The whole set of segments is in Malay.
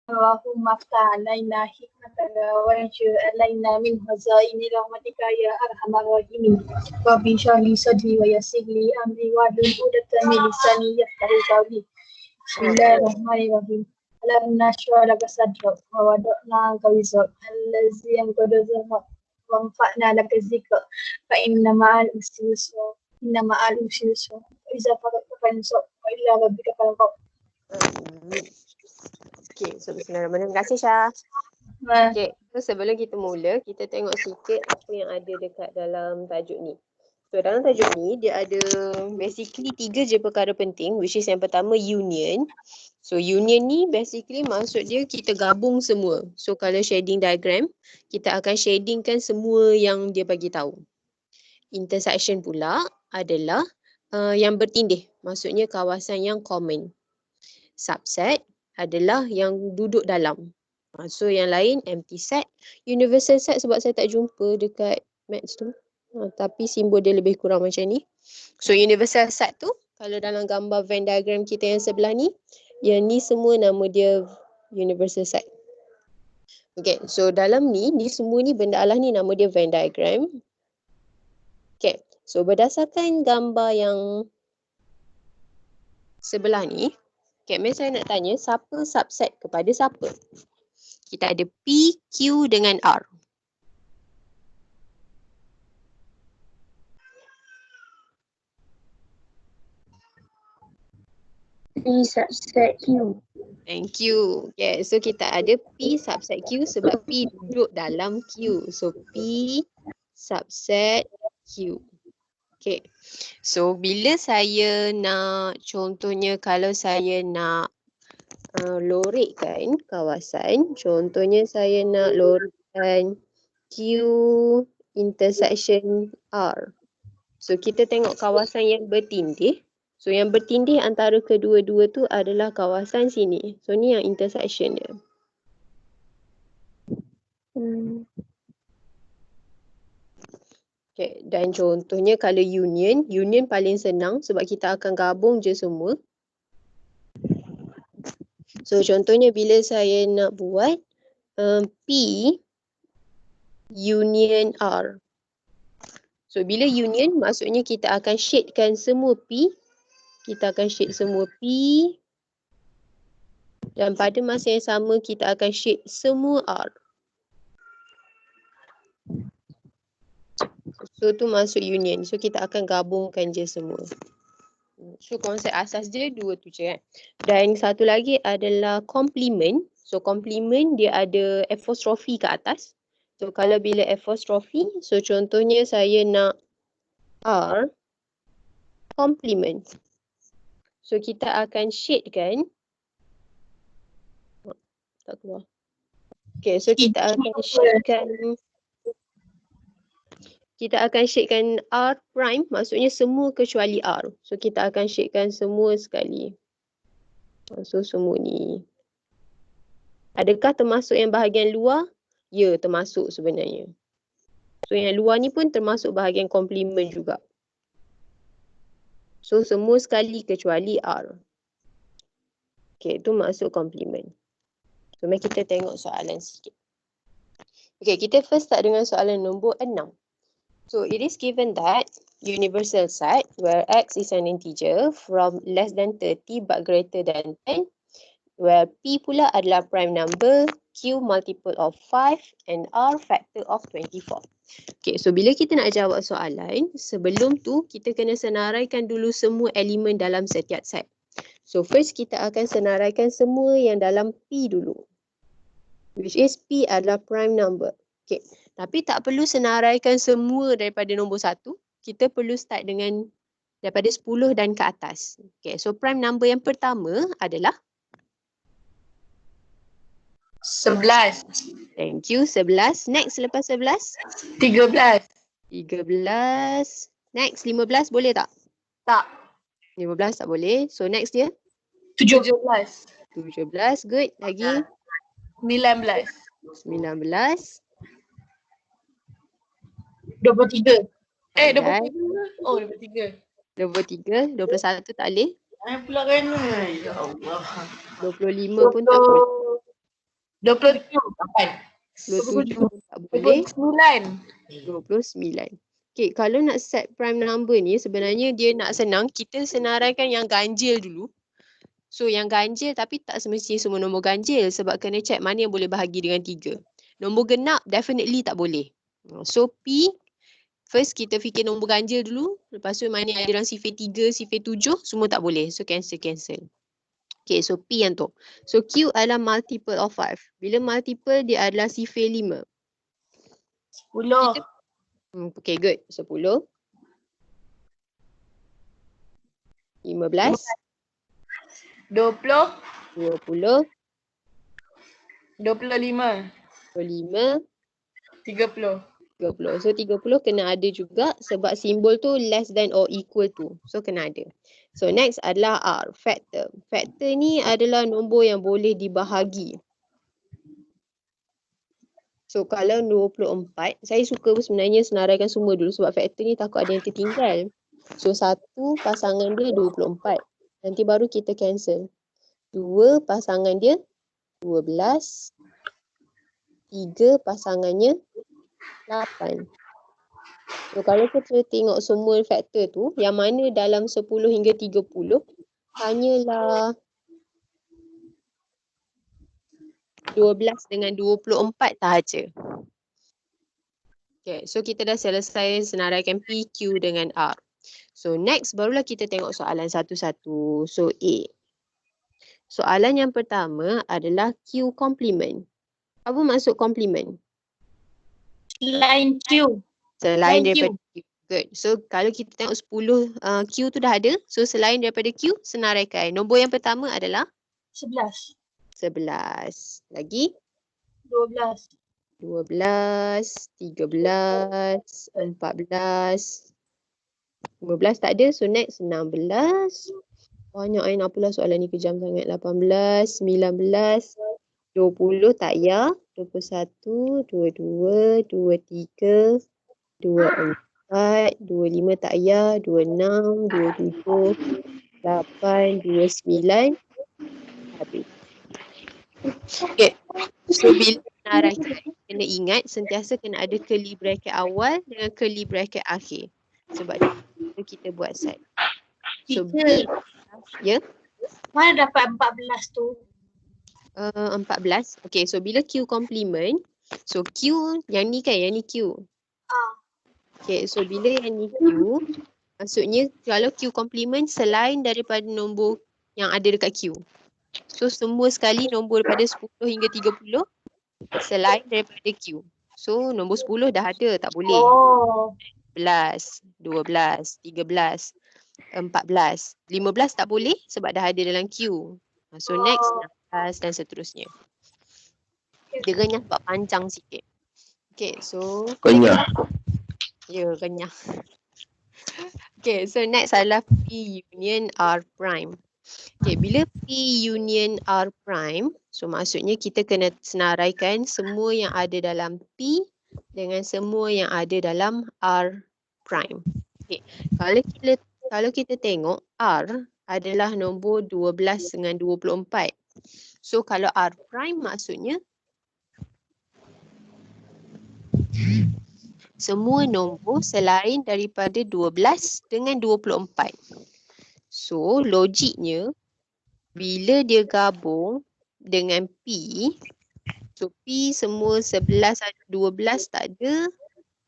اللهم افتح علينا حكمتك وانشر علينا من خزائن رحمتك يا ارحم الراحمين. رب اشرح لي صدري ويسر لي امري واحلل عقدة من لساني يفقهوا قولي. بسم الله الرحمن الرحيم. ألم نشرح لك صدرك ووضعنا عنك وزرك الذي أنقض ظهرك ورفعنا لك ذكرك فإن مع العسر يسرا إن مع العسر يسرا وإذا فرغت فانصب وإلى ربك فارغب. Okay, so bismillahirrahmanirrahim. Terima kasih Syah. Okay, so sebelum kita mula, kita tengok sikit apa yang ada dekat dalam tajuk ni. So dalam tajuk ni, dia ada basically 3 je perkara penting, which is yang pertama union. So union ni basically maksud dia kita gabung semua. So kalau shading diagram, kita akan shadingkan semua yang dia bagi tahu. Intersection pula adalah yang bertindih, maksudnya kawasan yang common. Subset adalah yang duduk dalam. So yang lain empty set, universal set sebab saya tak jumpa dekat maths tu. Tapi simbol dia lebih kurang macam ni. So universal set tu kalau dalam gambar Venn diagram kita yang sebelah ni, yang ni semua nama dia universal set. Okay, so dalam ni semua ni benda Allah ni nama dia Venn diagram. Okay, so berdasarkan gambar yang sebelah ni, okay, saya nak tanya siapa subset kepada siapa? Kita ada P, Q dengan R. P subset Q. Thank you. Okay, so kita ada P subset Q sebab P duduk dalam Q. So P subset Q. Okay, so bila saya nak, contohnya kalau saya nak lorekkan kawasan, contohnya saya nak lorekkan Q intersection R. So kita tengok kawasan yang bertindih. So yang bertindih antara kedua-dua tu adalah kawasan sini. So ni yang intersection dia. Okay, dan contohnya kalau union paling senang sebab kita akan gabung je semua. So contohnya bila saya nak buat P union R. So bila union maksudnya kita akan shadekan semua P. Kita akan shade semua P. Dan pada masa yang sama kita akan shade semua R. So tu masuk union. So kita akan gabungkan je semua. So konsep asas dia dua tu je kan. Dan satu lagi adalah complement. So complement dia ada apostrophe ke atas. So kalau bila apostrophe, so contohnya saya nak R complement. So kita akan shadekan. Tak keluar. Okay, so kita akan shadekan R prime, maksudnya semua kecuali R. So kita akan shadekan semua sekali. So semua ni. Adakah termasuk yang bahagian luar? Ya, termasuk sebenarnya. So yang luar ni pun termasuk bahagian complement juga. So semua sekali kecuali R. Okay, itu masuk complement. So mari kita tengok soalan sikit. Okay, kita first start dengan soalan nombor 6. So it is given that universal set where x is an integer from less than 30 but greater than 10, where p pula adalah prime number, q multiple of 5 and r factor of 24. Okay, so bila kita nak jawab soalan, sebelum tu kita kena senaraikan dulu semua elemen dalam setiap set. So first kita akan senaraikan semua yang dalam p dulu, which is p adalah prime number. Okay, tapi tak perlu senaraikan semua daripada nombor 1. Kita perlu start dengan daripada 10 dan ke atas. Okay, so prime number yang pertama adalah 11. Thank you, 11. Next selepas 11? 13. 13. Next, 15 boleh tak? Tak. 15 tak boleh. So next dia? 17. 17, good. Lagi? 19. 19. 23. 23. Oh, 23. 23. 21 tak boleh. Pula kena. Ya Allah. 25 pun tak boleh. 27. 27 tak boleh. 29. 29. Okay, kalau nak set prime number ni sebenarnya dia nak senang, kita senaraikan yang ganjil dulu. So yang ganjil tapi tak semestinya semua nombor ganjil sebab kena check mana yang boleh bahagi dengan 3. Nombor genap definitely tak boleh. So P, first kita fikir nombor ganjil dulu. Lepas tu mana yang ada dalam sifir 3, sifir 7, semua tak boleh. So cancel. Okay, so P yang tu. So Q adalah multiple of 5. Bila multiple dia adalah sifir 5. 10. Okay, good. 10. 15. 20. 20. 25. 25. 30. 30. So 30 kena ada juga sebab simbol tu less than or equal to. So kena ada. So next adalah R, factor. Factor ni adalah nombor yang boleh dibahagi. So kalau 24, saya suka sebenarnya senaraikan semua dulu sebab factor ni takut ada yang tertinggal. So 1 pasangan dia 24. Nanti baru kita cancel. 2 pasangan dia 12. 3 pasangannya 8. So kalau kita tengok semua faktor tu, yang mana dalam 10 hingga 30, hanyalah 12 dengan 24 sahaja. Okay, so kita dah selesai senaraikan P, Q dengan R. So next barulah kita tengok soalan satu-satu. So A. Soalan yang pertama adalah Q complement. Apa maksud complement? Line Q. Selain Line Q. daripada Q. Good. So kalau kita tengok 10 Q tu dah ada. So selain daripada Q, senaraikan. Nombor yang pertama adalah 11. 11. Lagi? 12. 12, 13, 14. 15 tak ada. So next 16. Banyak nak pula soalan ni kejam sangat. 18, 19, 20 tak ya. 21, 22, 23, 24, 25 tak ya. 26, 27, 8, 29. Habis. Okay. So bila senaraikan, kena ingat sentiasa kena ada curly bracket awal dengan curly bracket akhir. Sebab itu kita buat set. So Teacher, ya, mana dapat 14 tu? 14. Okay, so bila Q complement, so Q yang ni kan, yang ni Q. Okay, so bila yang ni Q, maksudnya kalau Q complement selain daripada nombor yang ada dekat Q. So semua sekali nombor daripada 10 hingga 30 selain daripada Q. So nombor 10 dah ada, tak boleh. Oh. 11, 12, 13, 14, 15 tak boleh sebab dah ada dalam Q. So next 16 dan seterusnya. Dia renyah sebab panjang sikit. Okay, so Kenyah. ya, renyah. Okay, so next adalah P union R prime. Okay, bila P union R prime, so maksudnya kita kena senaraikan semua yang ada dalam P dengan semua yang ada dalam R prime. Okay, kalau kita tengok R adalah nombor 12 dengan 24. So kalau R prime maksudnya semua nombor selain daripada 12 dengan 24. So logiknya bila dia gabung dengan P, so P semua 11 ada, 12 tak ada,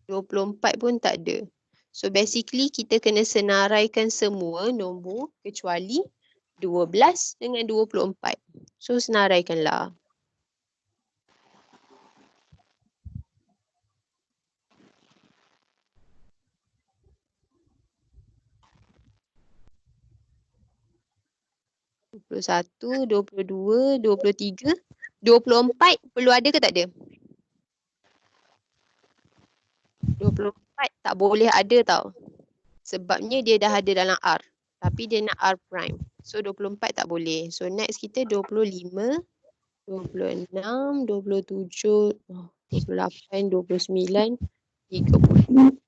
24 pun tak ada. So basically kita kena senaraikan semua nombor kecuali 12 dengan 24. So senaraikanlah. Satu, 22, 23, 24 perlu ada ke tak ada? 24 tak boleh ada tau. Sebabnya dia dah ada dalam R. Tapi dia nak R prime. So 24 tak boleh. So next kita 25, 26, 27, 28, 29, 30.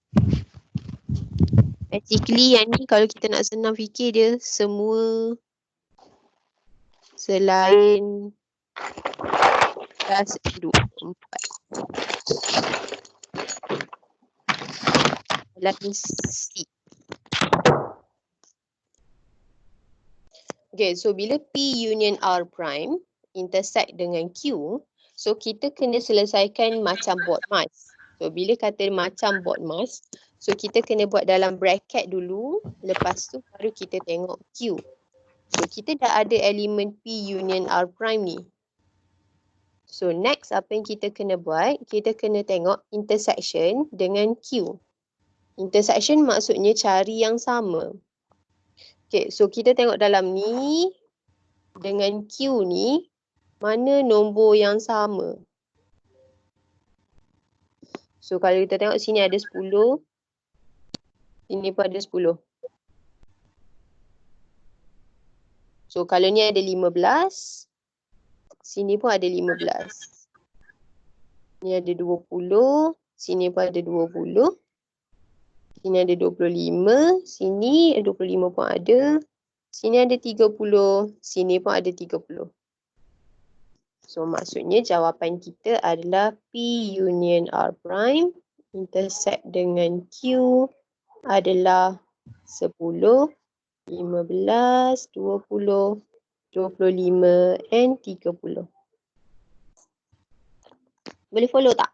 Basically yang ni kalau kita nak senang fikir dia semua selain +24. Soalan C. Okay, so bila P union R prime intersect dengan Q, so kita kena selesaikan macam bond mass. So bila kata macam bond mass, so kita kena buat dalam bracket dulu, lepas tu baru kita tengok Q. So kita dah ada elemen P union R prime ni. So next apa yang kita kena buat, kita kena tengok intersection dengan Q. Intersection maksudnya cari yang sama. Okay, so kita tengok dalam ni dengan Q ni, mana nombor yang sama? So kalau kita tengok sini ada 10, sini pun ada 10. So kalau ni ada 15, sini pun ada 15. Ni ada 20, sini pun ada 20. Sini ada 25, sini 25 pun ada. Sini ada 30, sini pun ada 30. So maksudnya jawapan kita adalah P union R prime intersect dengan Q adalah 10, 15, 20, 25 and 30. Boleh follow tak?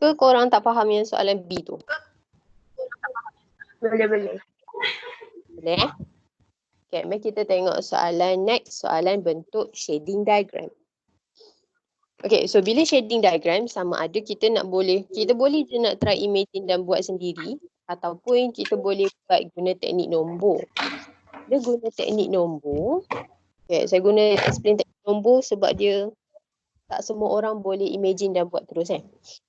Ke korang tak faham yang soalan B tu? Boleh. Boleh eh? Okay, mari kita tengok soalan next, soalan bentuk shading diagram. Okay, so bila shading diagram sama ada kita boleh je nak try imagine dan buat sendiri ataupun kita boleh buat guna teknik nombor. Dia guna teknik nombor. Okay, saya guna explain teknik nombor sebab dia tak semua orang boleh imagine dan buat terus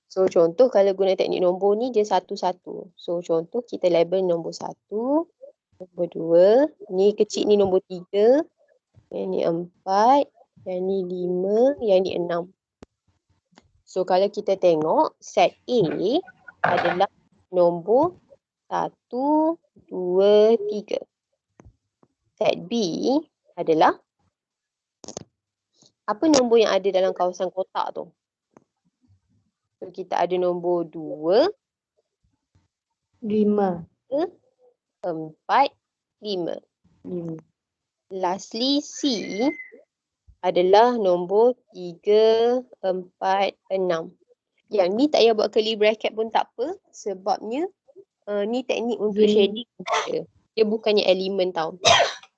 So contoh kalau guna teknik nombor ni dia satu-satu. So contoh kita label nombor 1, nombor 2, ni kecil ni nombor 3, yang ni 4, yang ni 5, yang ni 6. So kalau kita tengok set A adalah nombor 1, 2, 3. Set B adalah apa nombor yang ada dalam kawasan kotak tu? So kita ada nombor 2, 5. 4, 5. Lastly C adalah nombor 3, 4, 6. Yang ni tak payah buat curly bracket pun tak apa sebabnya ni teknik untuk shading je. Dia bukannya elemen tau.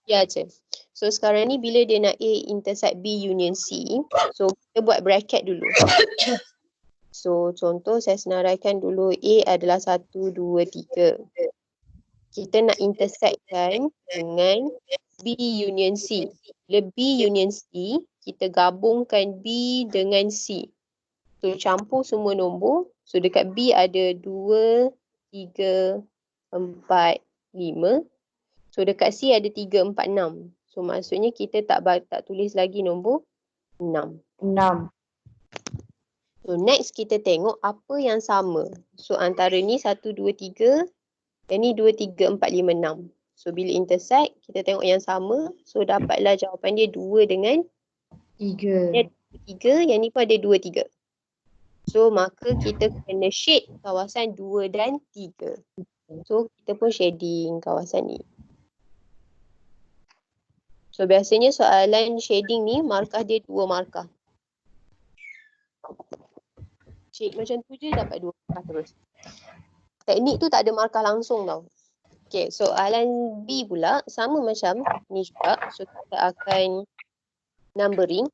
Ya je. So sekarang ni bila dia nak A intersect B union C, so kita buat bracket dulu. So contoh saya senaraikan dulu A adalah 1, 2, 3. Kita nak intersectkan dengan B union C. Bila B union C, kita gabungkan B dengan C. So campur semua nombor. So dekat B ada 2, 3, 4, 5. So dekat C ada 3, 4, 6. So maksudnya kita tak tulis lagi nombor 6. So next kita tengok apa yang sama. So antara ni 1, 2, 3. Yang ni 2, 3, 4, 5, 6. So bila intersect kita tengok yang sama. So dapatlah jawapan dia 2 dengan 3. 3, yang ni pun ada 2, 3. So maka kita kena shade kawasan 2 dan 3. So kita pun shading kawasan ni. So biasanya soalan shading ni markah dia 2 markah. Shade macam tu je dapat 2 markah terus. Teknik tu tak ada markah langsung tau. Okay, soalan B pula sama macam ni juga. So kita akan numbering.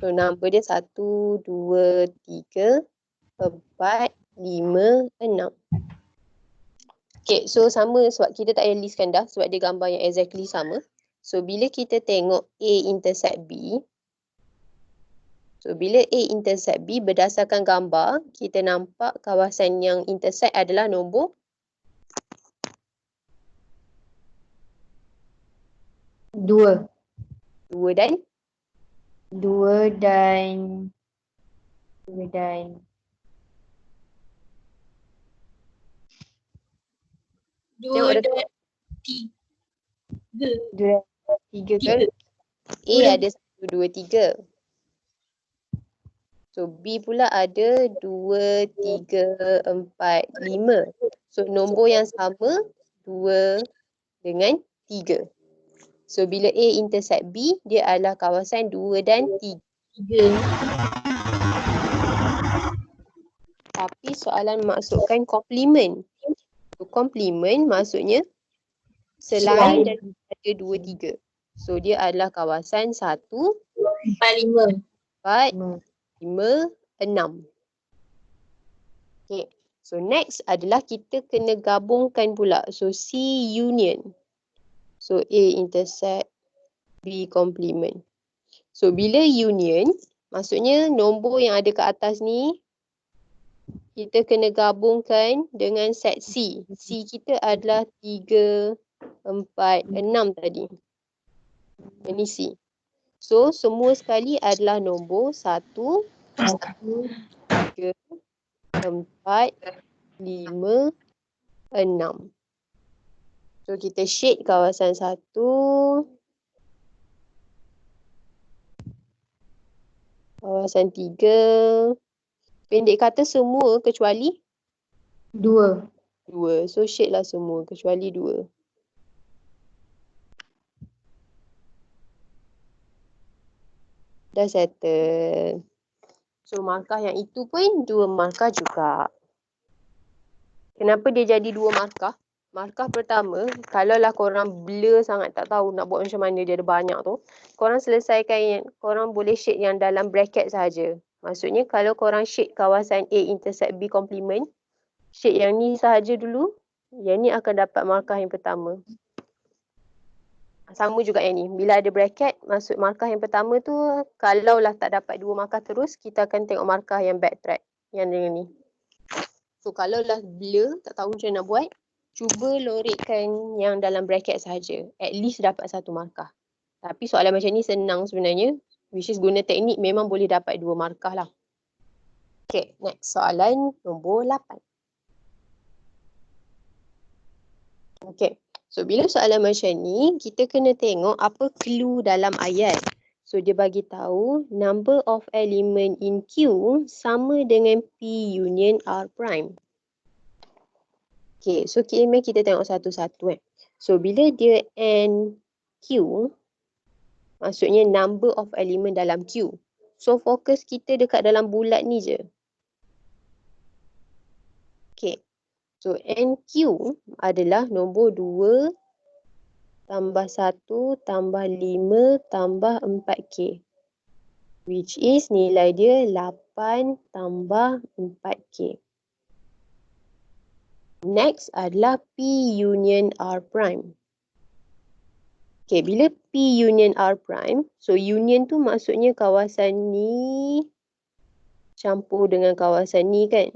So number dia 1, 2, 3, 4, 5, 6. Okay, so sama sebab kita tak payah listkan dah sebab dia gambar yang exactly sama. So bila kita tengok A intersect B, so bila A intersect B berdasarkan gambar, kita nampak kawasan yang intersect adalah nombor 2 dan 2 dan 2 dan 3. 2 3 Tiga. kan? A ada 1, 2, 3. So B pula ada 2, 3, 4, 5. So nombor yang sama 2 dengan 3. So bila A intersect B, dia adalah kawasan 2 dan 3. Tiga. Tapi soalan masukkan komplement. So komplement maksudnya selain daripada 2, 3. So dia adalah kawasan 1, 4, 5. 4, 5, 6. Okay. So next adalah kita kena gabungkan pula. So C union. So A intersect B complement. So bila union, maksudnya nombor yang ada kat atas ni kita kena gabungkan dengan set C. C kita adalah 3, 4, 6 tadi. Ini C. So semua sekali adalah nombor 1, 3, 4, 5, 6. So kita shade kawasan 1. Kawasan 3. Pendek kata semua kecuali 2. 2. So shade lah semua kecuali 2. Dah settle. So markah yang itu pun 2 markah juga. Kenapa dia jadi 2 markah? Markah pertama, kalaulah korang blur sangat tak tahu nak buat macam mana, dia ada banyak tu, korang selesaikan, korang boleh shade yang dalam bracket sahaja. Maksudnya kalau korang shade kawasan A intersect B complement, shade yang ni sahaja dulu, yang ni akan dapat markah yang pertama. Sama juga yang ni, bila ada bracket, maksud markah yang pertama tu, kalaulah tak dapat 2 markah terus, kita akan tengok markah yang backtrack, yang dengan ni. So kalaulah blur, tak tahu macam mana nak buat, cuba lorekkan yang dalam bracket sahaja. At least dapat 1 markah. Tapi soalan macam ni senang sebenarnya. Which is guna teknik memang boleh dapat 2 markah lah. Okay, next soalan nombor 8. Okay, so bila soalan macam ni, kita kena tengok apa clue dalam ayat. So dia bagi tahu number of element in Q sama dengan P union R prime. Okay, so kita tengok satu-satu . So bila dia N Q, maksudnya number of element dalam Q. So fokus kita dekat dalam bulat ni je. Okay, so NQ adalah nombor 2 tambah 1 tambah 5 tambah 4K. Which is nilai dia 8 tambah 4K. Next adalah P union R prime. Okay, bila P union R prime, so union tu maksudnya kawasan ni campur dengan kawasan ni kan.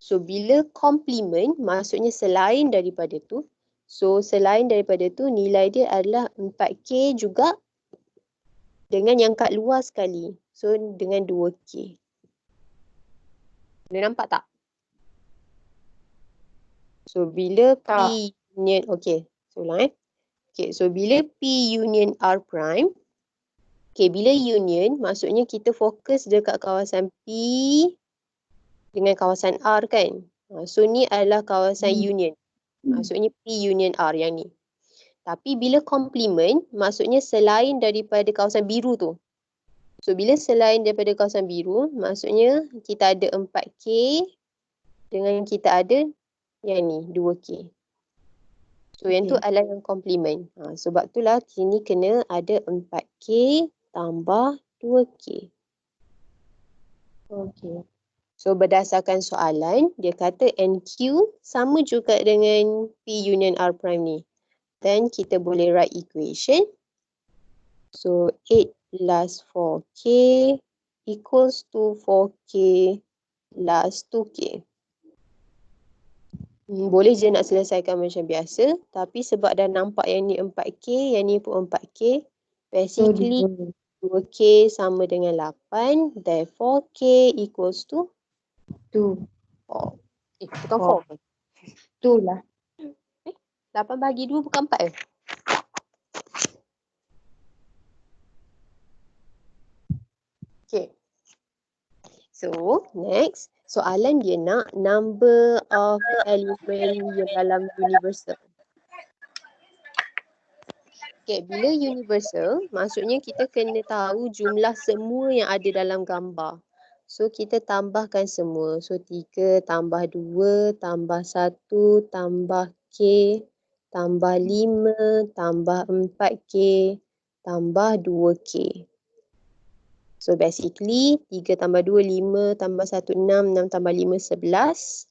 So bila complement, maksudnya selain daripada tu. So selain daripada tu, nilai dia adalah 4K juga dengan yang kat luar sekali. So dengan 2K. Boleh nampak tak? So bila P union, okay, so ulang . Okay, so bila P union R prime, okay, bila union maksudnya kita fokus dekat kawasan P dengan kawasan R kan. So ni adalah kawasan union. Maksudnya P union R yang ni. Tapi bila complement, maksudnya selain daripada kawasan biru tu. So bila selain daripada kawasan biru, maksudnya kita ada 4K dengan kita ada yang ni, 2K. So yang tu adalah yang complement. Sebab itulah sini kena ada 4K tambah 2K. Okay. So berdasarkan soalan, dia kata NQ sama juga dengan P union R prime ni. Then kita boleh write equation. So 8 plus 4K equals to 4K plus 2K. Boleh je nak selesaikan macam biasa. Tapi sebab dah nampak yang ni 4K, yang ni pun 4K. Basically 2K sama dengan 8. Therefore K equals to 2. 4. Bukan 4. 2 lah. 8 bahagi 2 bukan 4 . So, next. Soalan dia nak number of element yang dalam universal. Okay, bila universal, maksudnya kita kena tahu jumlah semua yang ada dalam gambar. So, kita tambahkan semua. So, 3 tambah 2 tambah 1 tambah K tambah 5 tambah 4K tambah 2K. So, basically, 3 tambah 2, 5 tambah 1, 6, 6 tambah 5, 11.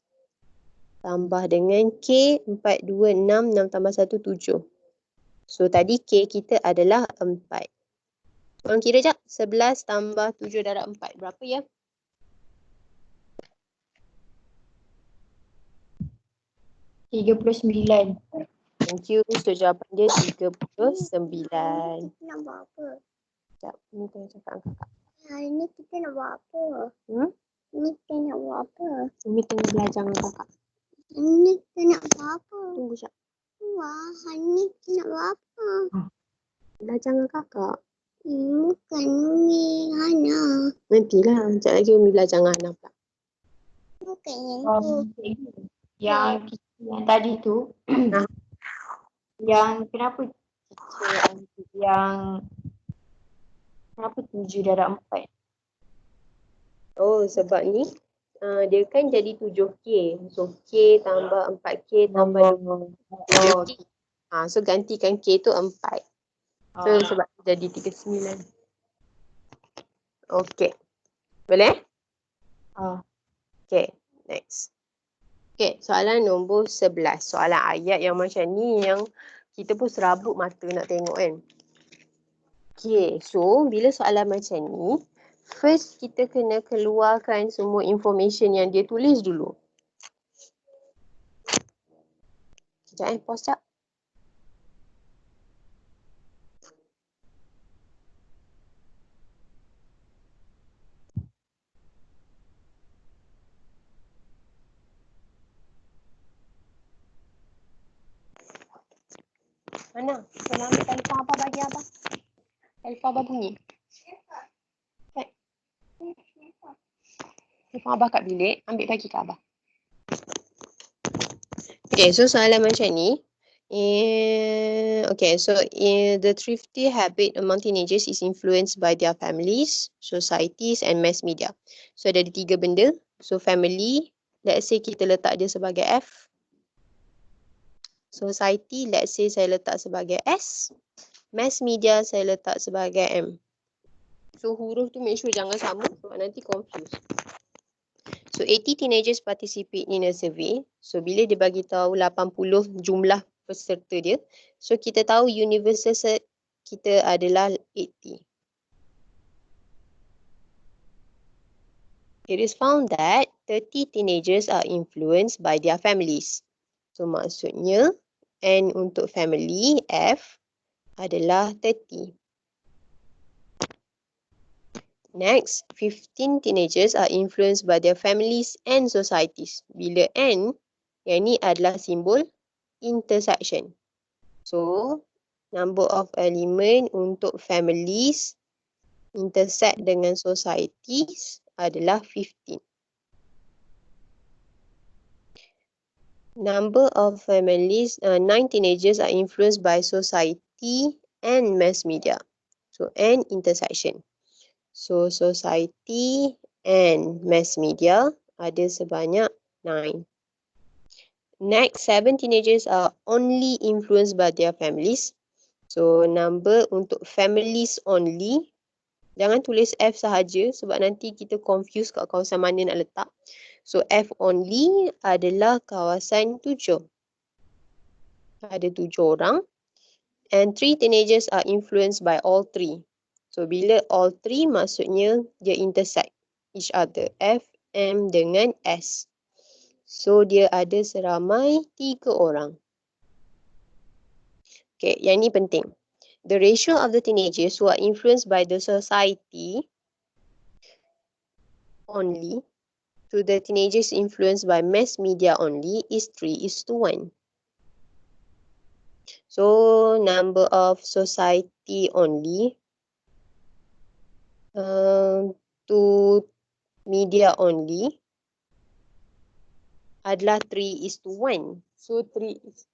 Tambah dengan K, 4, 2, 6, 6 tambah 1, 7. So, tadi K kita adalah 4. Korang kira jap. 11 tambah 7 darab 4. Berapa ya? $39. Thank you. So, jawapan dia 39. Nak buat apa? Sekejap. Ni tengah cakap dengan kakak. Hari ni kita nak buat apa? Hmm? Ni kita nak buat apa? Umi tengah belajar dengan kakak. Hari ni kita nak buat apa? Tunggu sekejap. Wah, hari ni kita nak buat apa? Belajar dengan kakak. Bukan Umi, Hana. Nantilah. Sekejap lagi Umi belajar dengan Hana pula. Bukan yang tu. Yang tadi tu, Ah. yang kenapa kenapa 7 darab 4? Oh, sebab ni dia kan jadi 7K. So, K tambah 4K tambah 7K. So, gantikan K tu 4. So, sebab tu jadi 39. Okay. Boleh? Okay, next. Okay, soalan nombor 11. Soalan ayat yang macam ni yang kita pun serabut mata nak tengok kan. Okay, so bila soalan macam ni, first kita kena keluarkan semua information yang dia tulis dulu. Sekejap pause sekejap. Mana? Kalau ambil telefon Abah bagi Abah. Telefon Abah bunyi. Kan? Telefon Abah kat bilik, ambil bagi ke Abah. Okay, so soalan macam ni. The thrifty habit among teenagers is influenced by their families, societies and mass media. So ada 3 benda. So family, let's say kita letak dia sebagai F. Society, let's say saya letak sebagai S. Mass media, saya letak sebagai M. So huruf tu make sure jangan sama sebab nanti confuse. So 80 teenagers participate in a survey. So bila dia bagi tahu 80 jumlah peserta dia, so kita tahu universal kita adalah 80. It is found that 30 teenagers are influenced by their families. So maksudnya N untuk family, F adalah 30. Next, 15 teenagers are influenced by their families and societies. Bila N, yang ni adalah simbol intersection. So, number of element untuk families intersect dengan societies adalah 15. Number of families, 9 teenagers are influenced by society and mass media. So, and intersection. So, society and mass media ada sebanyak 9. Next, 7 teenagers are only influenced by their families. So, number untuk families only. Jangan tulis F sahaja sebab nanti kita confuse kat kawasan mana nak letak. So, F only adalah kawasan 7. Ada 7 orang. And 3 teenagers are influenced by all 3. So, bila all 3 maksudnya dia intersect each other. F, M dengan S. So, dia ada seramai 3 orang. Okay, yang ni penting. The ratio of the teenagers who are influenced by the society only to the teenagers influenced by mass media only is 3:1. So, number of society only to media only adalah 3:1. So 3 is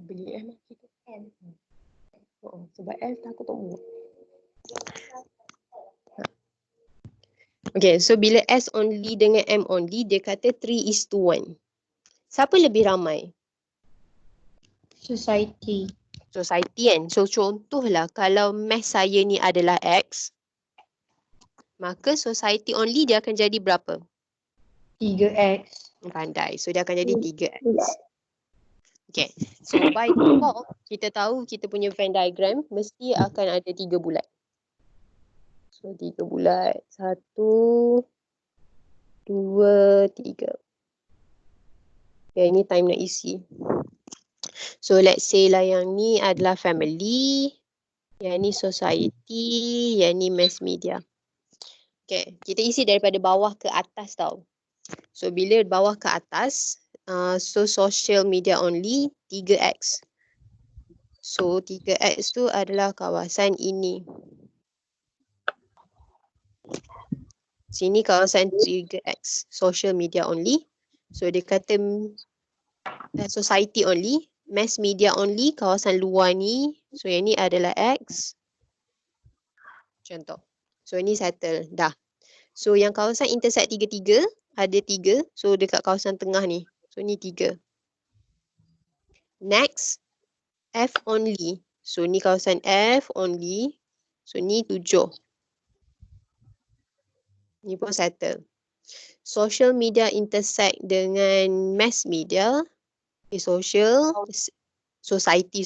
beli M kita. Oh, sebab L takut tak muat. Okay, so bila S only dengan M only, dia kata 3:1. Siapa lebih ramai? Society. Society kan. So contohlah kalau math saya ni adalah X, maka society only dia akan jadi berapa? 3x. Pandai. So dia akan jadi 3X. Okay. So by default, kita tahu kita punya Venn diagram mesti akan ada 3 bulat. So 3 bulat. 1, 2, 3. Okay, ini time nak isi. So let's say lah yang ni adalah family, yang ni society, yang ni mass media. Okay, kita isi daripada bawah ke atas tau. So bila bawah ke atas, so social media only 3X. So 3X tu adalah kawasan ini. Sini kawasan 3X, social media only. So dia kata society only, mass media only, kawasan luar ni. So yang ni adalah X. Contoh. So ini settle, dah. So yang kawasan intersect 3 ada 3. So dekat kawasan tengah ni. So ni 3. Next, F only. So ni kawasan F only. So ni 7. Ni pun settle. Social media intersect dengan mass media. Society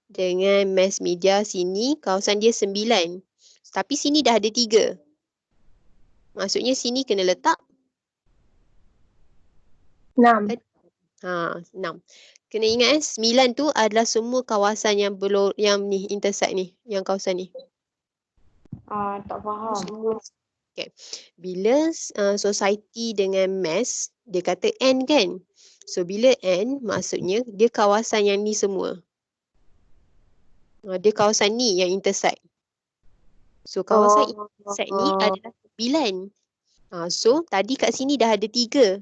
dengan mass media sini kawasan dia 9. Tapi sini dah ada 3. Maksudnya sini kena letak 6. 6. Kena ingat 9 tu adalah semua kawasan yang belum ni intersect ni, yang kawasan ni. Tak faham. Semua. Okay. Bila society dengan mass, dia kata N kan? So bila N, maksudnya dia kawasan yang ni semua. Dia kawasan ni yang intersect. So kawasan intersect ni adalah 9. So tadi kat sini dah ada 3.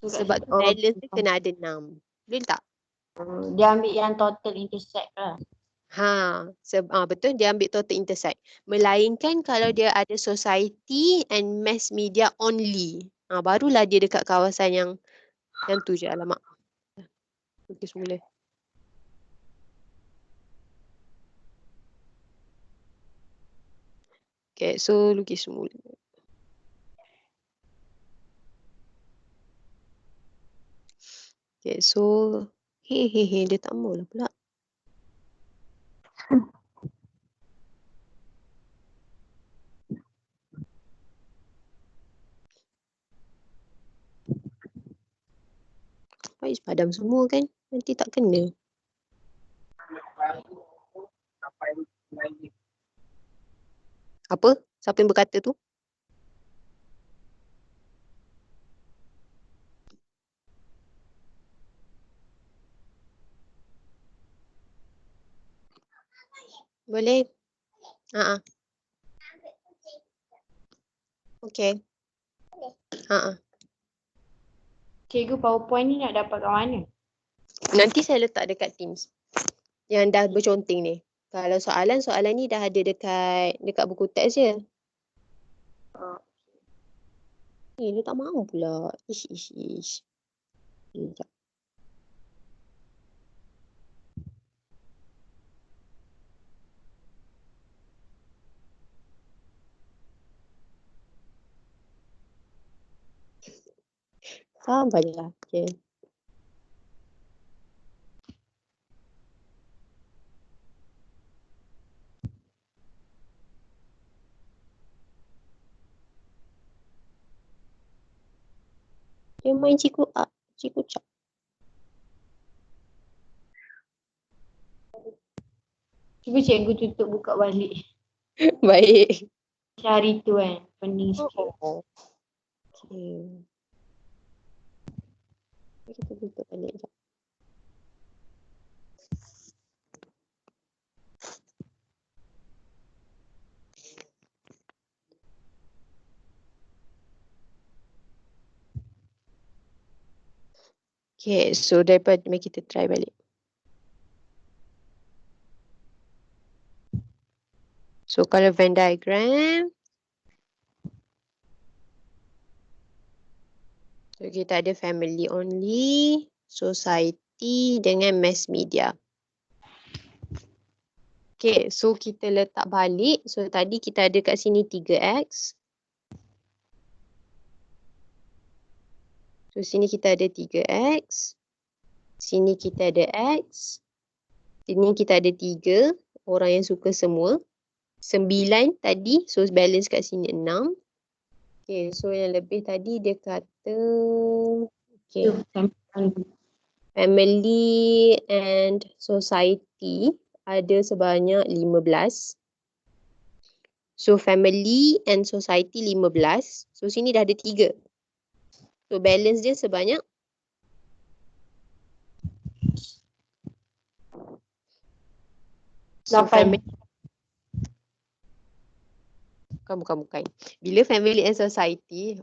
Sebab tu balance dia kena ada 6. Boleh tak? Dia ambil yang total intersect lah. Betul, dia ambil total intersect. Melainkan kalau dia ada society and mass media only. Barulah dia dekat kawasan yang tu je, alamak. Lukis semula. Okay, so lukis semula. Okay, so dia tak mau lah pula. Faiz padam semua kan? Nanti tak kena. Apa? Siapa yang berkata tu? Boleh? Okay. Cikgu PowerPoint ni nak dapat kat mana? Nanti saya letak dekat Teams. Yang dah berconteng ni. Kalau soalan ni dah ada dekat buku teks je. Dia tak mahu pula. Ish. Sekejap. Sabarlah. Okay. Dia main cikgu Cak. Cuba cikgu tutup buka balik. Baik. Hari tu kan. Pening sikit. Okay. Kita tutup balik sekejap. Okay, so daripada mari kita try balik. So kalau Venn diagram, so kita ada family only, society dengan mass media. Okay, so kita letak balik. So tadi kita ada kat sini 3x. So sini kita ada 3x. Sini kita ada x. Sini kita ada 3. Orang yang suka semua. 9 tadi. So balance kat sini 6. Okay, so yang lebih tadi dia kata okay, family and society ada sebanyak 15. So family and society 15. So sini dah ada 3. So balance dia sebanyak so 8. family. Bukan. Bila family and society,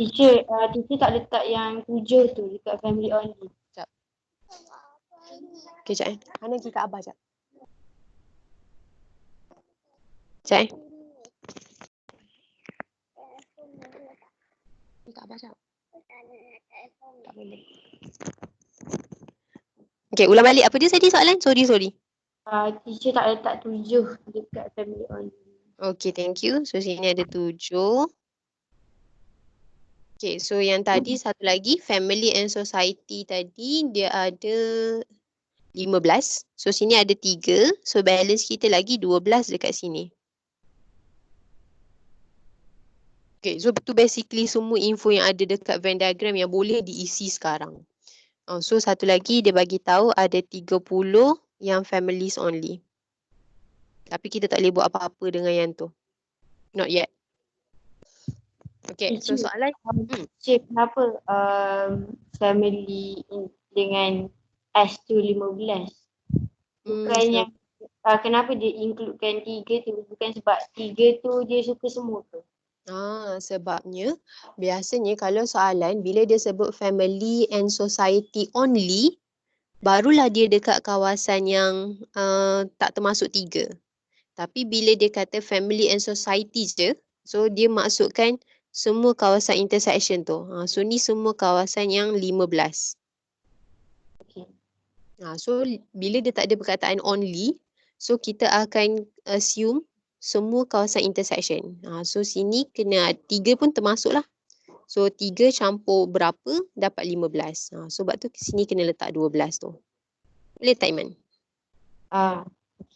Teacher tak letak yang 7 tu dekat family only. okay, sekejap Hana pergi kat Abah sekejap. Sekejap Pergi kat Abah sekejap. Tak boleh. Okay, ulang balik. Apa dia tadi soalan? Sorry. Teacher tak letak 7 dekat family only. Okay, thank you. So sini ada 7. Okay, so yang tadi satu lagi family and society tadi dia ada 15. So sini ada 3. So balance kita lagi 12 dekat sini. Okay, so itu basically semua info yang ada dekat Venn diagram yang boleh diisi sekarang. So satu lagi dia bagi tahu ada 30 yang families only. Tapi kita tak boleh buat apa-apa dengan yang tu. Not yet. Okay, so soalan. Teacher, kenapa family dengan S tu 15? Bukannya kenapa dia includekan 3 tu? Bukan sebab 3 tu dia suka semua tu? Sebabnya biasanya kalau soalan bila dia sebut family and society only, barulah dia dekat kawasan yang tak termasuk 3. Tapi bila dia kata family and society je, so dia maksudkan semua kawasan intersection tu. So ni semua kawasan yang 15. Okay. So bila dia tak ada perkataan only, so kita akan assume semua kawasan intersection. So sini kena 3 pun termasuk lah. So 3 campur berapa dapat 15. Sebab tu sini kena letak 12 tu. Boleh tak Iman?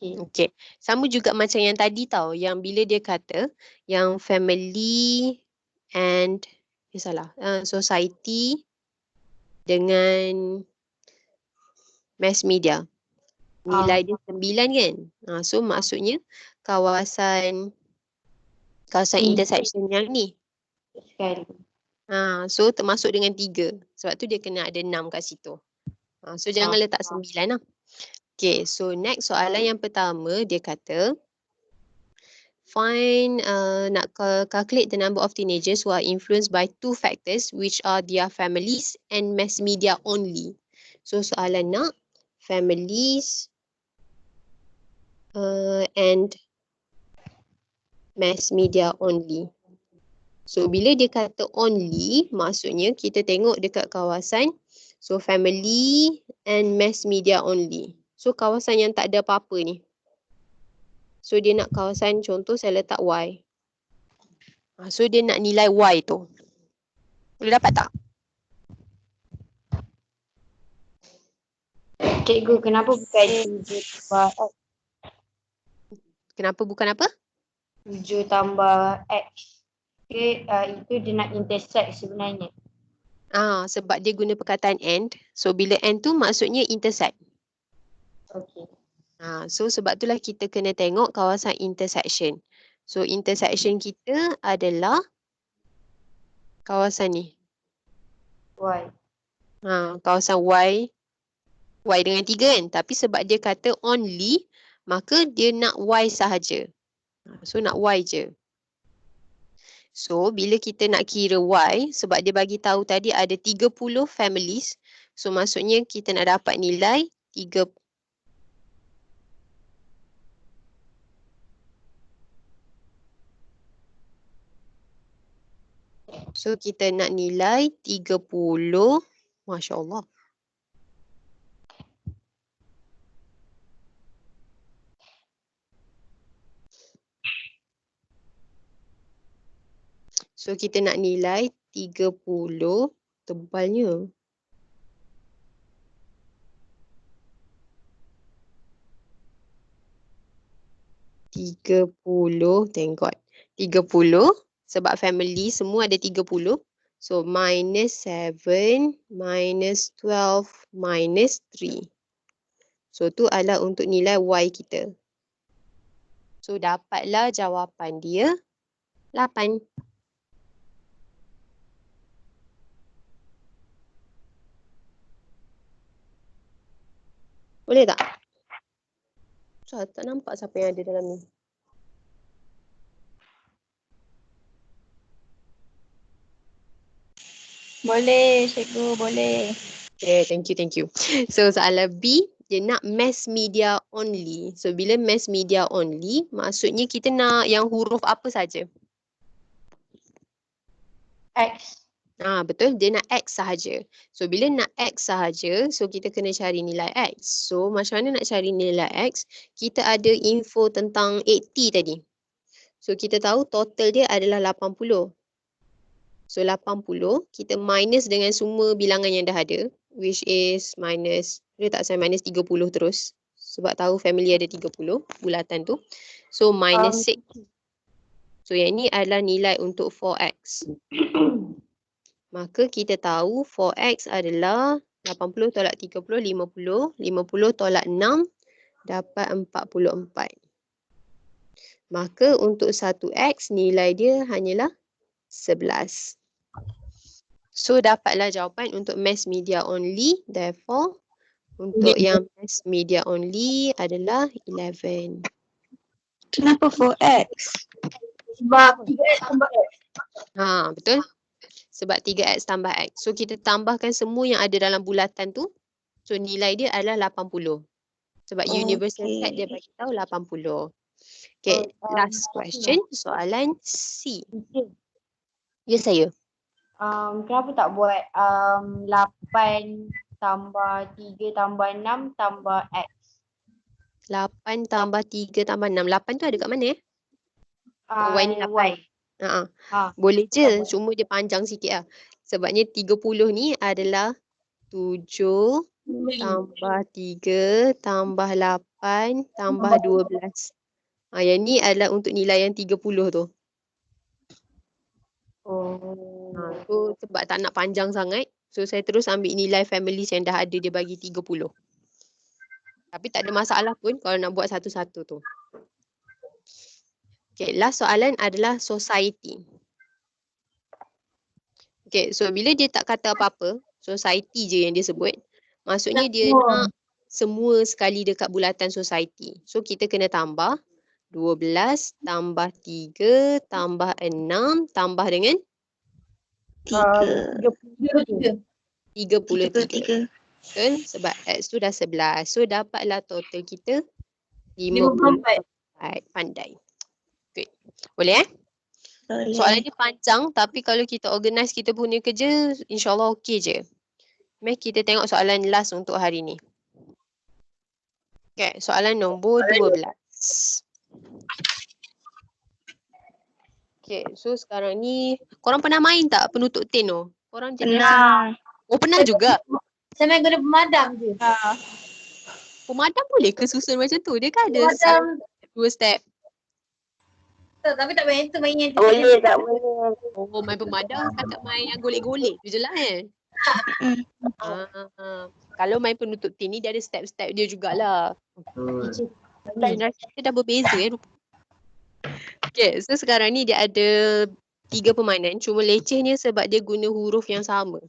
Okay. Sama juga macam yang tadi tau. Yang bila dia kata yang family and society dengan mass media. Nilai dia 9 kan? So maksudnya kawasan intersection yang ni. Sekali. So termasuk dengan 3. Sebab tu dia kena ada 6 kat situ. So jangan letak 9 lah. Okay, so next soalan yang pertama dia kata nak calculate the number of teenagers who are influenced by 2 factors which are their families and mass media only. So soalan nak families and mass media only. So bila dia kata only, maksudnya kita tengok dekat kawasan so family and mass media only. So kawasan yang tak ada apa-apa ni. So dia nak kawasan, contoh saya letak Y. So dia nak nilai Y tu. Boleh dapat tak? Cikgu, kenapa bukan 7 tambah X? Kenapa bukan apa? 7 tambah X. Okay, itu dia nak intersect sebenarnya. Sebab dia guna perkataan and. So bila and tu maksudnya intersect. Okay. So sebab itulah kita kena tengok kawasan intersection. So intersection kita adalah kawasan ni. Y. Kawasan Y. Y dengan 3 kan. Tapi sebab dia kata only, maka dia nak Y sahaja. So nak Y je. So bila kita nak kira Y, sebab dia bagi tahu tadi ada 30 families. So maksudnya kita nak dapat nilai 3. So kita nak nilai 30. Masya Allah. So kita nak nilai 30 tebalnya. Thank God. 30 sebab family semua ada 30. So minus 7, minus 12, minus 3. So tu adalah untuk nilai Y kita. So dapatlah jawapan dia 8. Boleh tak? So, tak nampak siapa yang ada dalam ni. Boleh, cikgu, boleh. Okay, thank you. So soalan B, dia nak mass media only. So bila mass media only, maksudnya kita nak yang huruf apa saja? X. Betul, dia nak X sahaja. So bila nak X sahaja, so kita kena cari nilai X. So macam mana nak cari nilai X? Kita ada info tentang 80 tadi. So kita tahu total dia adalah 80. So 80 kita minus dengan semua bilangan yang dah ada, which is minus, boleh tak saya minus 30 terus? Sebab tahu family ada 30 bulatan tu. So minus 6. So yang ni adalah nilai untuk 4x. Maka kita tahu 4x adalah 80 tolak 30, 50. 50 tolak 6 dapat 44. Maka untuk 1x nilai dia hanyalah 11. So dapatlah jawapan untuk mass media only. Therefore untuk yang mass media only adalah 11. Kenapa 4X? Sebab 3x tambah x. Betul. Sebab 3x tambah x. So kita tambahkan semua yang ada dalam bulatan tu. So nilai dia adalah 80. Sebab universal set dia bagi tahu 80. Okay, last question. Soalan C. Ya saya. Kenapa tak buat 8 tambah 3 tambah 6 tambah X? 8 tambah 3 tambah 6. 8 tu ada kat mana Y ni 8. Boleh je, cuma dia panjang sikit lah. Sebabnya 30 ni adalah 7 tambah 3 tambah 8 tambah 12. Yang ni adalah untuk nilai yang 30 tu. Tu sebab tak nak panjang sangat. So saya terus ambil nilai families yang dah ada dia bagi 30. Tapi tak ada masalah pun kalau nak buat satu-satu tu. Okay, last soalan adalah society. Okay, so bila dia tak kata apa-apa, society je yang dia sebut, maksudnya dia nak semua sekali dekat bulatan society. So kita kena tambah 12 tambah 3 tambah 6 tambah dengan 33. 33. Betul? Sebab X tu dah 11. So dapatlah total kita 54. Pandai. Good. Boleh Soalan ni panjang tapi kalau kita organize kita punya kerja, insyaAllah okey je. Mari kita tengok soalan last untuk hari ni. Okay, soalan nombor 12. Okay, so sekarang ni, korang pernah main tak penutup tin tu? Korang jadi pernah juga? Saya main guna pemadam je. Pemadam boleh ke susun macam tu? Dia kan ada Pemadam 2 step. tapi tak main tu, main yang Boleh, tak boleh. Oh, main pemadam setakat main yang golek-golek tu je lah Kalau main penutup tin ni dia ada step-step dia jugalah. Generasi kita dah berbeza Okay, so sekarang ni dia ada 3 permainan. Cuma lecehnya sebab dia guna huruf yang sama.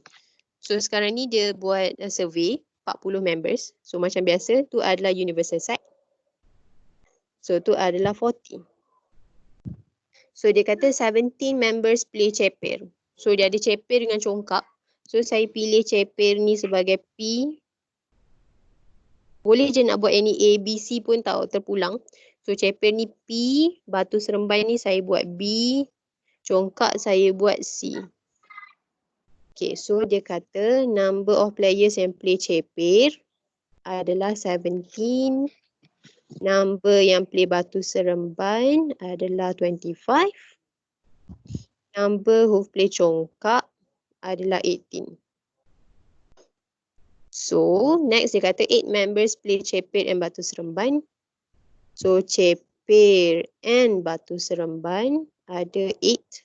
So sekarang ni dia buat survey 40 members. So macam biasa tu adalah universal set. So tu adalah 40. So dia kata 17 members play ceper. So dia ada ceper dengan congkak. So saya pilih ceper ni sebagai P. Boleh je nak buat yang ni A, B, C pun tahu terpulang. So ceper ni P, batu seremban ni saya buat B, congkak saya buat C. Okay, so dia kata number of players yang play ceper adalah 17. Number yang play batu seremban adalah 25. Number who play congkak adalah 18. So, next dia kata 8 members play ceper and batu seremban. So, ceper and batu seremban ada 8.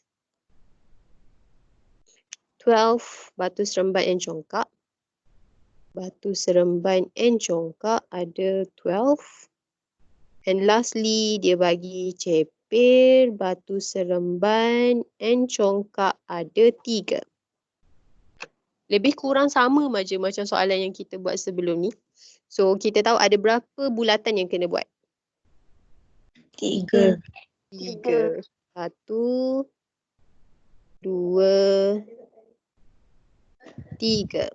12 batu seremban and congkak. Batu seremban and congkak ada 12. And lastly, dia bagi ceper, batu seremban and congkak ada 3. Lebih kurang sama je macam soalan yang kita buat sebelum ni. So, kita tahu ada berapa bulatan yang kena buat? 3. 3. 1, 2, 3.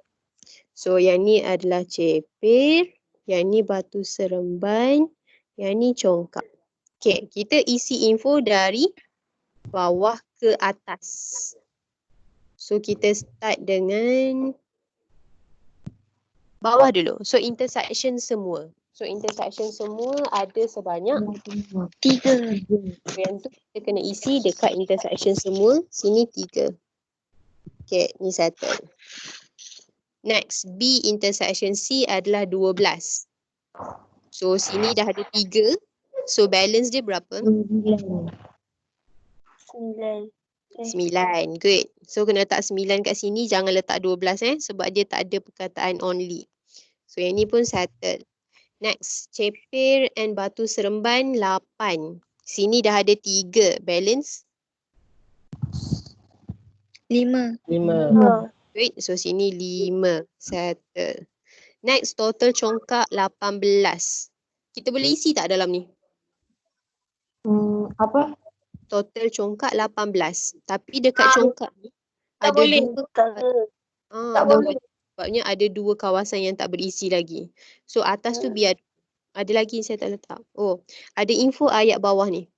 So, yang ni adalah ceper, yang ni batu seremban, yang ni congkak. Okay, kita isi info dari bawah ke atas. So, kita start dengan bawah dulu. So, intersection semua. So, intersection semua ada sebanyak 3. So, yang tu kita kena isi dekat intersection semua. Sini 3. Okay, ni settle. Next, B intersection C adalah 12. So, sini dah ada 3. So, balance dia berapa? 9. 9. Good. So, kena letak 9 kat sini. Jangan letak 12 sebab dia tak ada perkataan only. So, yang ni pun settle. Next, ceper and batu seremban 8. Sini dah ada 3. Balance? 5. Good. So, sini 5. Settle. Next, total congkak 18. Kita boleh isi tak dalam ni? Apa? Total congkak 18. Tapi dekat congkak ni Tak ada boleh. dua. Tak boleh. Sebabnya ada 2 kawasan yang tak berisi lagi. So atas tu biar. Ada lagi saya tak letak. Oh, ada info ayat bawah ni.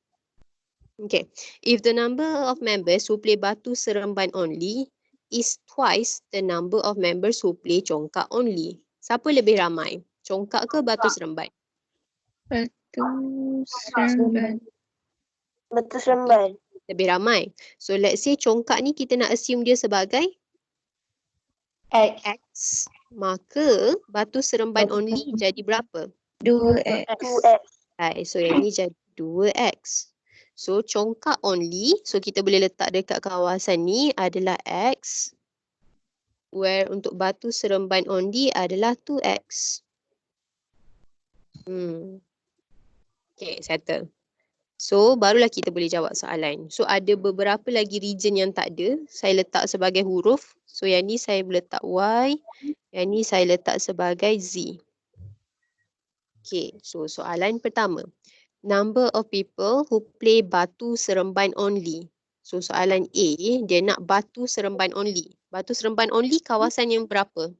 Okay. If the number of members who play batu seremban only is twice the number of members who play congkak only. Siapa lebih ramai? Congkak ke batu seremban? Batu seremban. Batu seremban. Lebih ramai. So let's say congkak ni kita nak assume dia sebagai X. X. Maka batu seremban only jadi berapa? 2x. 2x. So yang ni jadi 2x. So congkak only. So kita boleh letak dekat kawasan ni adalah X. Where untuk batu seremban only adalah 2x. Okay, settle. So barulah kita boleh jawab soalan. So ada beberapa lagi region yang tak ada. Saya letak sebagai huruf. So yang ni saya letak Y. Yang ni saya letak sebagai Z. Okay, so soalan pertama. Number of people who play batu seremban only. So soalan A, dia nak batu seremban only. Batu seremban only kawasan yang berapa?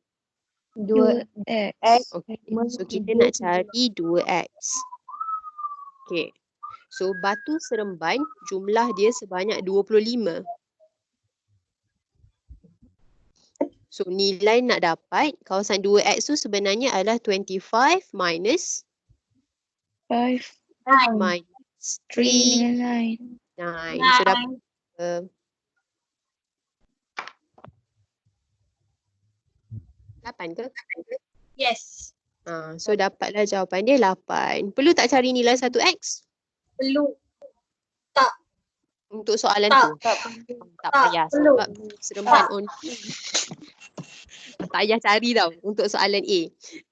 2x. Okay, so kita nak cari 2x. Okay. So batu seremban jumlah dia sebanyak 25. So nilai nak dapat kawasan 2x tu sebenarnya adalah 25 minus 5. minus 3 3, dengan 9. So dapat 8 ke? Yes. So dapatlah jawapan dia 8. Perlu tak cari nilai 1x? Perlu. Untuk soalan Tak. tu? Tak payah. Perlu. Sebab seremban only. Tak payah cari tau untuk soalan A.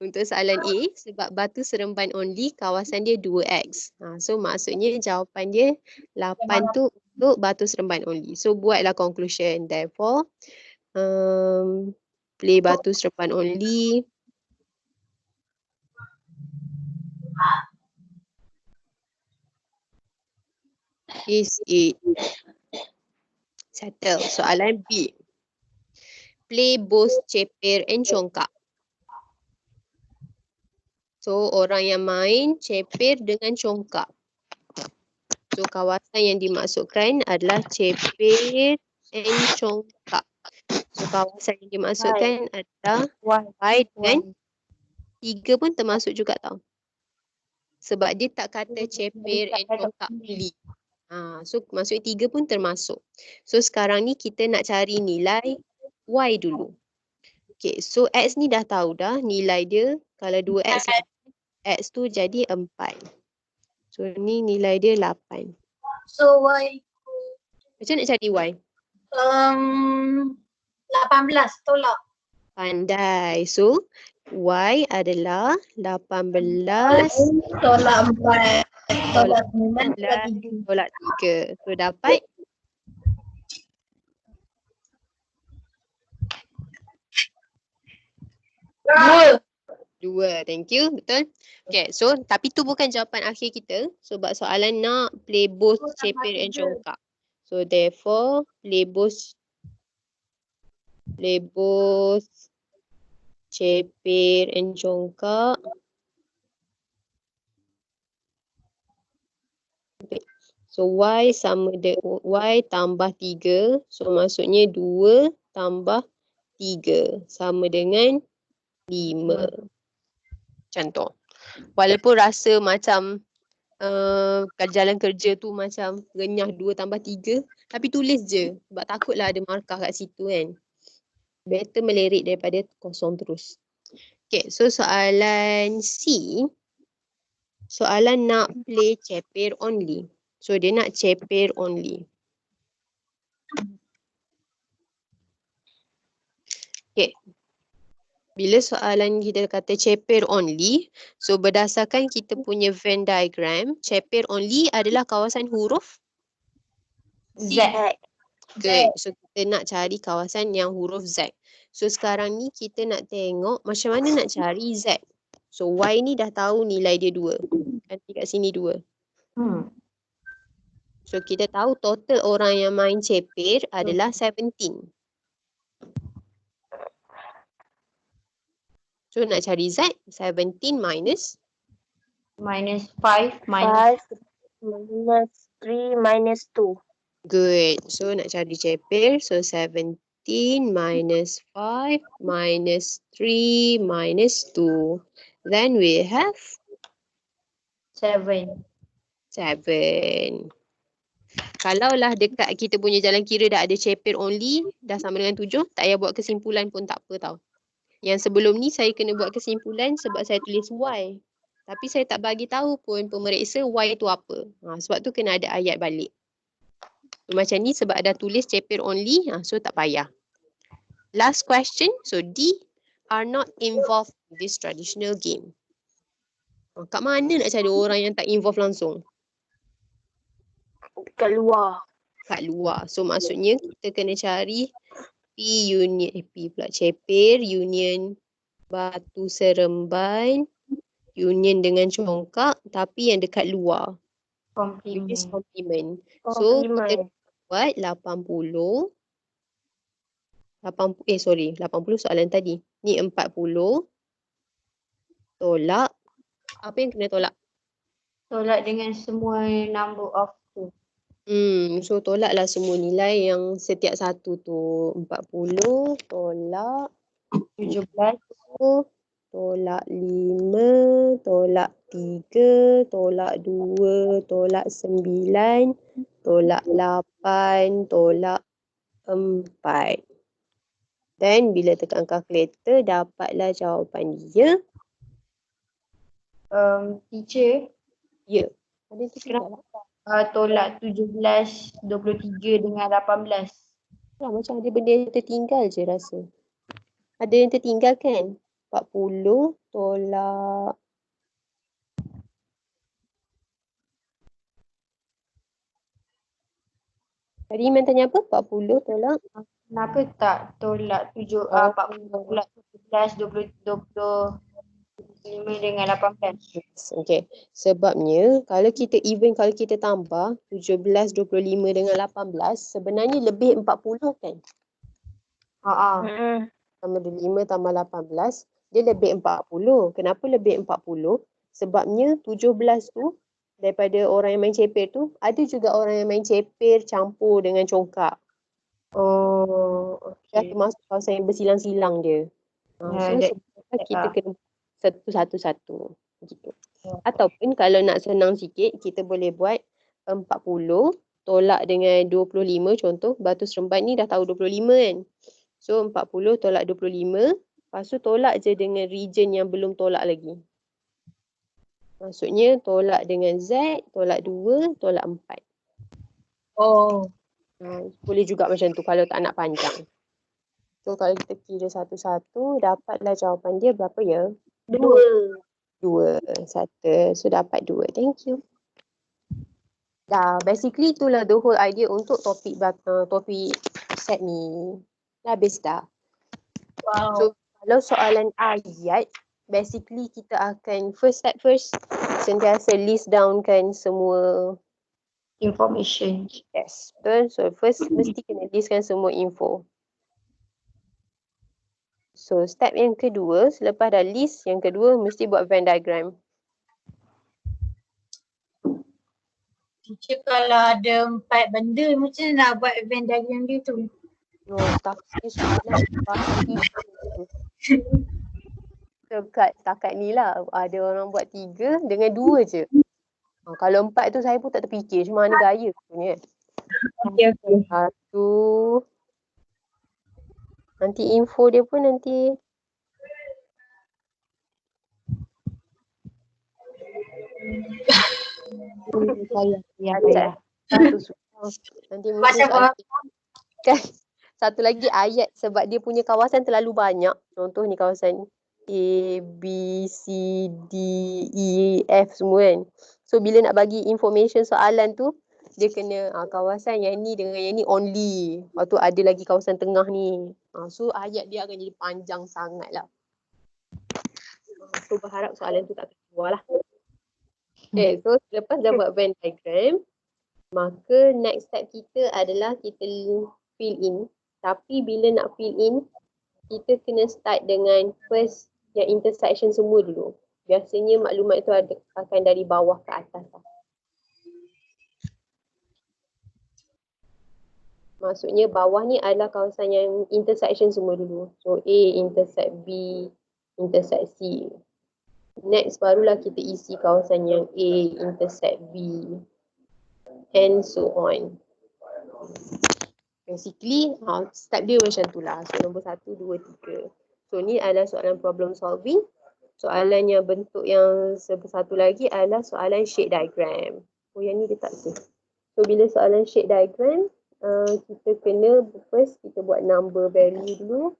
Untuk soalan A, sebab batu seremban only kawasan dia 2x. So maksudnya jawapan dia 8 tu untuk batu seremban only. So buatlah conclusion. Therefore, play batu seremban only. is it? Settle. Soalan B. Play both cepir and congkak. So orang yang main cepir dengan congkak. So kawasan yang dimaksudkan adalah cepir and congkak. So kawasan yang dimaksudkan adalah Y dan 3 pun termasuk juga tau. Sebab dia tak kata cepir and congkak only. So maksudnya 3 pun termasuk. So sekarang ni kita nak cari nilai Y dulu. Okay, so X ni dah tahu dah nilai dia. Kalau 2X, X tu jadi 4. So ni nilai dia 8. So Y Macam nak cari Y? 18 tolak. Pandai. So Y adalah 18 Tolak 4. Tolak 9 tolak 3. So dapat 2. Thank you. Betul. Okay, so tapi tu bukan jawapan akhir kita. Sebab soalan nak play both cepir and congkak. So therefore play both cepir and congkak. Okay. So Y sama dengan Y tambah 3. So maksudnya 2 tambah 3 sama dengan 5. Contoh. Walaupun rasa macam jalan kerja tu macam renyah 2 tambah 3. Tapi tulis je. Sebab takutlah ada markah kat situ kan. Better melirik daripada kosong terus. Okay, so soalan C. Soalan nak play cepir only. So dia nak cepir only. Okay. Bila soalan kita kata cepir only, so berdasarkan kita punya Venn diagram, cepir only adalah kawasan huruf Z. Good. So kita nak cari kawasan yang huruf Z. So sekarang ni kita nak tengok macam mana nak cari Z. So Y ni dah tahu nilai dia 2. Nanti kat sini 2. So kita tahu total orang yang main cepir adalah 17. So nak cari Z, 17 minus Minus 5 5 minus 3 minus 2. good. So nak cari cepir, so 17 minus 5 minus 3 minus 2. Then we have 7. 7. Kalaulah dekat kita punya jalan kira dah ada cepir only, dah sama dengan 7, tak payah buat kesimpulan pun tak apa tau. Yang sebelum ni saya kena buat kesimpulan sebab saya tulis Y. Tapi saya tak bagi tahu pun pemeriksa Y tu apa. Sebab tu kena ada ayat balik. So, macam ni sebab dah tulis cepir only, so tak payah. Last question, so D are not involved in this traditional game. Kat mana nak cari orang yang tak involve langsung? Dekat luar. Kat luar. So maksudnya kita kena cari cepir union Batu Seremban union dengan congkak tapi yang dekat luar. Which is complement. So kita buat 80 soalan tadi. Ni 40 tolak. Apa yang kena tolak? Tolak dengan semua number of 2. So tolaklah semua nilai yang setiap satu tu. 40 tolak 17. Tolak 5, tolak 3, tolak 2, tolak 9, tolak 8, tolak 4. Dan bila tekan kalkulator dapatlah jawapan dia. Teacher. Ya. Ada Kenapa tolak 17, 23 dengan 18? Macam ada benda yang tertinggal je rasa. Ada yang tertinggal kan? 40 tolak tadi Iman tanya apa? 40 tolak Kenapa tak tolak 40 tolak 17, 20, 5 dengan 18. Okay. Sebabnya kalau kita kalau kita tambah 17, 25 dengan 18 sebenarnya lebih 40 kan? Tambah 5 tambah 18 dia lebih 40. Kenapa lebih 40? Sebabnya 17 tu daripada orang yang main cepir tu ada juga orang yang main cepir campur dengan congkak. Oh, Dia okey. termasuk kawasan yang bersilang-silang dia. So sebenarnya kita kena satu-satu gitu. Ataupun kalau nak senang sikit kita boleh buat 40 tolak dengan 25 contoh Batu Seremban ni dah tahu 25 kan. So 40 tolak 25 lepas tu tolak je dengan region yang belum tolak lagi. Maksudnya tolak dengan Z, tolak 2, tolak 4. Oh. Boleh juga macam tu kalau tak nak panjang. So kalau kita kira satu-satu dapatlah jawapan dia berapa ya? 2. 1. So dapat 2. Thank you. Dah basically itulah the whole idea untuk topik set ni. Dah habis dah. Wow. So kalau soalan ayat basically kita akan first sentiasa list down kan semua Information. yes, betul. So first mesti kena listkan semua info. So step yang kedua, selepas dah list, yang kedua mesti buat Venn diagram. Teacher kalau ada 4 benda macam mana nak buat Venn diagram dia tu? Tapi soalan pasti setakat ni lah ada orang buat 3 dengan 2 je. Kalau 4 tu saya pun tak terfikir macam mana gaya sebenarnya. Okey. Satu. Nanti info dia pun nanti satu susah. Nanti mesti kan satu lagi ayat sebab dia punya kawasan terlalu banyak. Contoh ni kawasan A, B, C, D, E, F semua kan. So bila nak bagi information soalan tu dia kena kawasan yang ni dengan yang ni only. Lepas tu ada lagi kawasan tengah ni. So ayat dia akan jadi panjang sangat lah. So berharap soalan tu tak keluar lah. Okay, so lepas dah buat Venn diagram, maka next step kita adalah kita fill in. Tapi bila nak fill in, kita kena start dengan first yang intersection semua dulu. Biasanya maklumat itu akan dari bawah ke atas lah. Maksudnya bawah ni adalah kawasan yang intersection semua dulu. So A intersect B, intersect C. Next barulah kita isi kawasan yang A intersect B. And so on. Basically, step dia macam tu lah. So nombor 1, 2, 3. So ni adalah soalan problem solving. Soalan yang bentuk yang satu lagi adalah soalan shape diagram. Oh yang ni dia tak save. So bila soalan shape diagram, kita kena first kita buat number value dulu.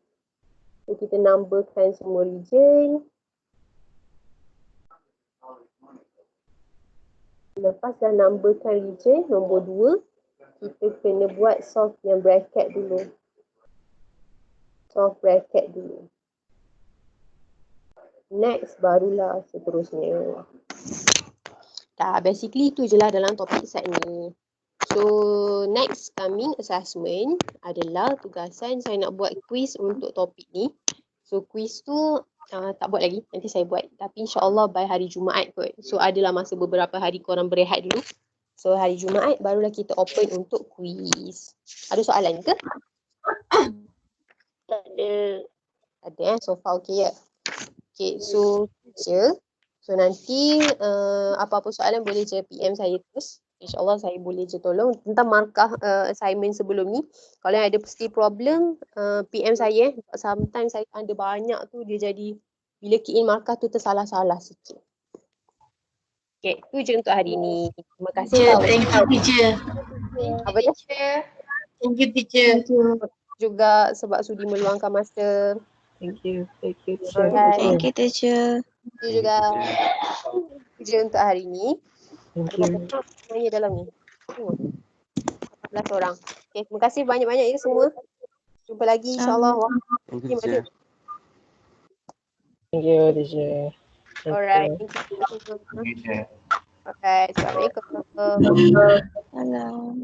So kita numberkan semua region. Lepas dah numberkan region, nombor 2, kita kena buat solve yang bracket dulu. Solve bracket dulu. Next, barulah seterusnya. Basically itu je lah dalam topik set ni. So, next coming assessment adalah tugasan saya nak buat quiz untuk topik ni. So, quiz tu tak buat lagi, nanti saya buat. Tapi insyaAllah by hari Jumaat kot. So, adalah masa beberapa hari korang berehat dulu. So, hari Jumaat barulah kita open untuk quiz. Ada soalan ke? Tak ada. Ada so far okay ya? Okay, so je. So, nanti apa-apa soalan boleh je PM saya terus. InsyaAllah saya boleh je tolong. Tentang markah assignment sebelum ni. Kalau yang ada mesti problem, PM saya. Sometimes saya ada banyak tu dia jadi bila key in markah tu tersalah-salah sikit. Okay, tu je untuk hari ni. Terima kasih. Thank you teacher. Apa dia? Thank you teacher. Juga sebab sudi meluangkan masa. Thank you. Thank you. Alright. Thank you, teacher. Itu juga. Itu je untuk hari ni. Thank Ada you. berapa sebenarnya dalam ni? 14 orang. Okay, terima kasih banyak-banyak ya semua. Jumpa lagi insyaAllah. Thank you, teacher. Thank you, teacher. Alright. Okay, Chef. Alright. Assalamualaikum. Salam.